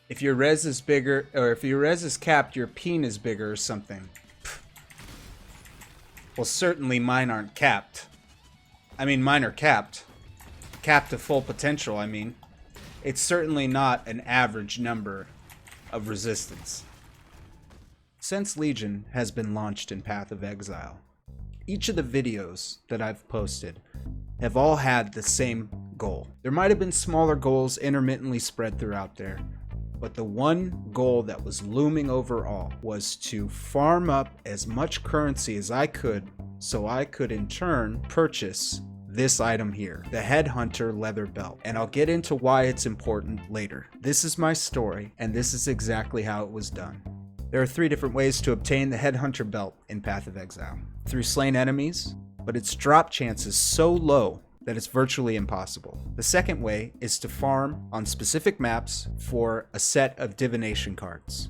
If your res is bigger, or if your res is capped, your peen is bigger or something. Well, certainly mine aren't capped. I mean, mine are capped. Capped to full potential, I mean. It's certainly not an average number of resistance. Since Legion has been launched in Path of Exile, each of the videos that I've posted have all had the same goal. There might have been smaller goals intermittently spread throughout there, but the one goal that was looming over all was to farm up as much currency as I could so I could in turn purchase this item here, the Headhunter leather belt. And I'll get into why it's important later. This is my story, and this is exactly how it was done. There are 3 different ways to obtain the Headhunter belt in Path of Exile. Through slain enemies, but its drop chance is so low that it's virtually impossible. The second way is to farm on specific maps for a set of divination cards.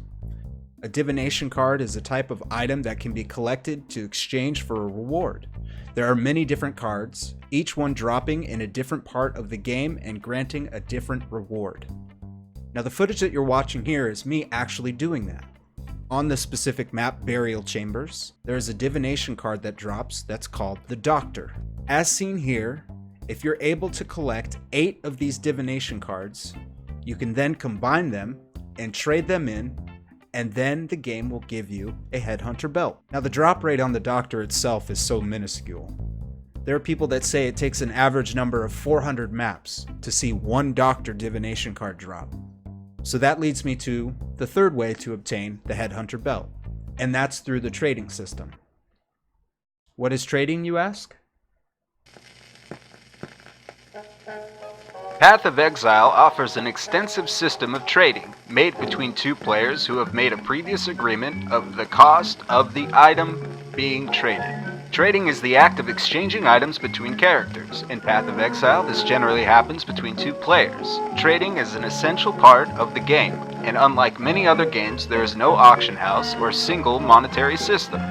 A divination card is a type of item that can be collected to exchange for a reward. There are many different cards, each one dropping in a different part of the game and granting a different reward. Now the footage that you're watching here is me actually doing that. On the specific map Burial Chambers, there is a divination card that drops that's called the Doctor. As seen here, if you're able to collect 8 of these divination cards, you can then combine them and trade them in, and then the game will give you a Headhunter belt. Now the drop rate on the Doctor itself is so minuscule. There are people that say it takes an average number of 400 maps to see one Doctor divination card drop. So that leads me to the third way to obtain the Headhunter belt, and that's through the trading system. What is trading, you ask? Path of Exile offers an extensive system of trading made between 2 players who have made a previous agreement of the cost of the item being traded. Trading is the act of exchanging items between characters. In Path of Exile, this generally happens between 2 players. Trading is an essential part of the game, and unlike many other games, there is no auction house or single monetary system.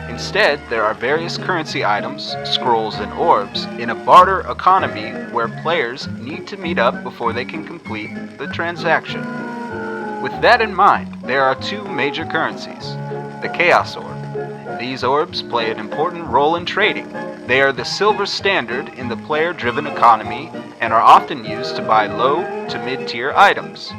Instead, there are various currency items, scrolls, and orbs in a barter economy where players need to meet up before they can complete the transaction. With that in mind, there are 2 major currencies. The Chaos Orb. These orbs play an important role in trading. They are the silver standard in the player-driven economy and are often used to buy low to mid-tier items.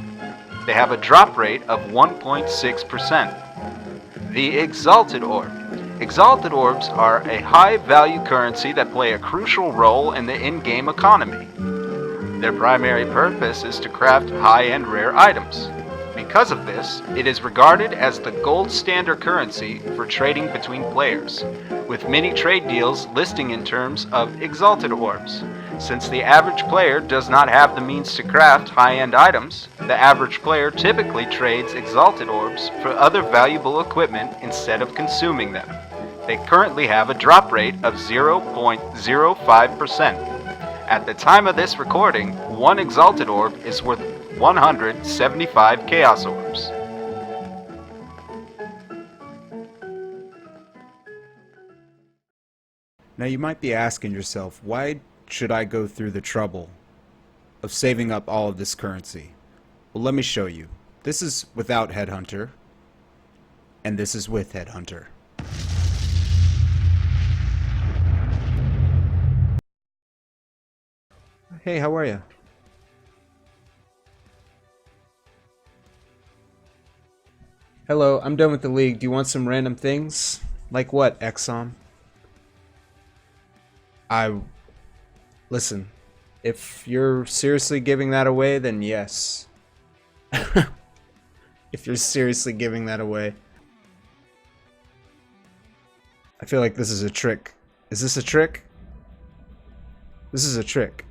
They have a drop rate of 1.6%. The Exalted Orb. Exalted Orbs are a high-value currency that play a crucial role in the in-game economy. Their primary purpose is to craft high-end rare items. Because of this, it is regarded as the gold standard currency for trading between players, with many trade deals listing in terms of Exalted Orbs. Since the average player does not have the means to craft high-end items, the average player typically trades Exalted Orbs for other valuable equipment instead of consuming them. They currently have a drop rate of 0.05%. At the time of this recording, 1 Exalted Orb is worth 175 Chaos Orbs. Now you might be asking yourself, why should I go through the trouble of saving up all of this currency? Well, let me show you. This is without Headhunter, and this is with Headhunter. Hey, how are you? Hello, I'm done with the league. Do you want some random things? Like what, Exxon? Listen, if you're seriously giving that away, then yes. If you're seriously giving that away. I feel like this is a trick. Is this a trick? This is a trick.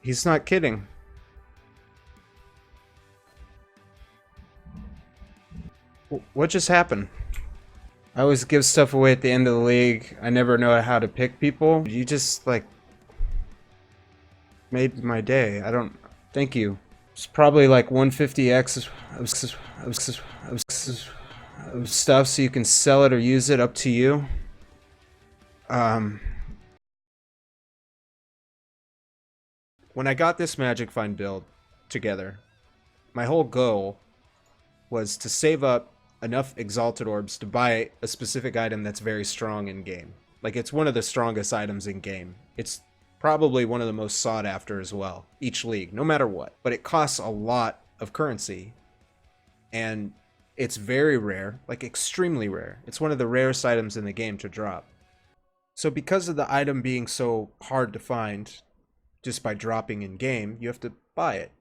He's not kidding. What just happened? I always give stuff away at the end of the league. I never know how to pick people. You just, like, made my day. I don't... Thank you. It's probably like 150x of stuff so you can sell it or use it, up to you. When I got this Magic Find build together, my whole goal was to save up enough Exalted Orbs to buy a specific item that's very strong in game. Like, it's one of the strongest items in game. It's probably one of the most sought after as well, each league, no matter what. But it costs a lot of currency, and it's very rare, like extremely rare. It's one of the rarest items in the game to drop. So because of the item being so hard to find just by dropping in game, you have to buy it.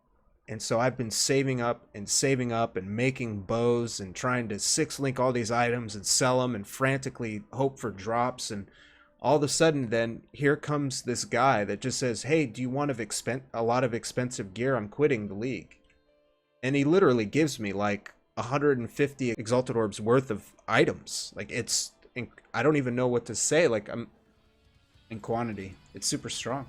And so I've been saving up and making bows and trying to 6-link all these items and sell them and frantically hope for drops. And all of a sudden then here comes this guy that just says, hey, do you want a lot of expensive gear? I'm quitting the league. And he literally gives me like 150 Exalted Orbs worth of items. Like, I don't even know what to say. Like, I'm in quantity. It's super strong.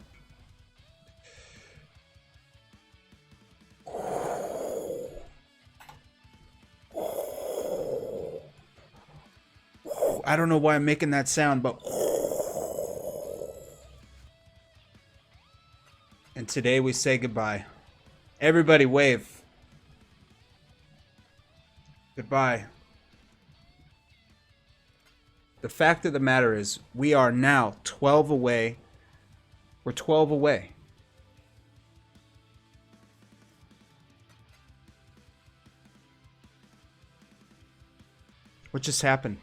I don't know why I'm making that sound, but... And today we say goodbye. Everybody wave. Goodbye. The fact of the matter is, we are now 12 away. We're 12 away. What just happened?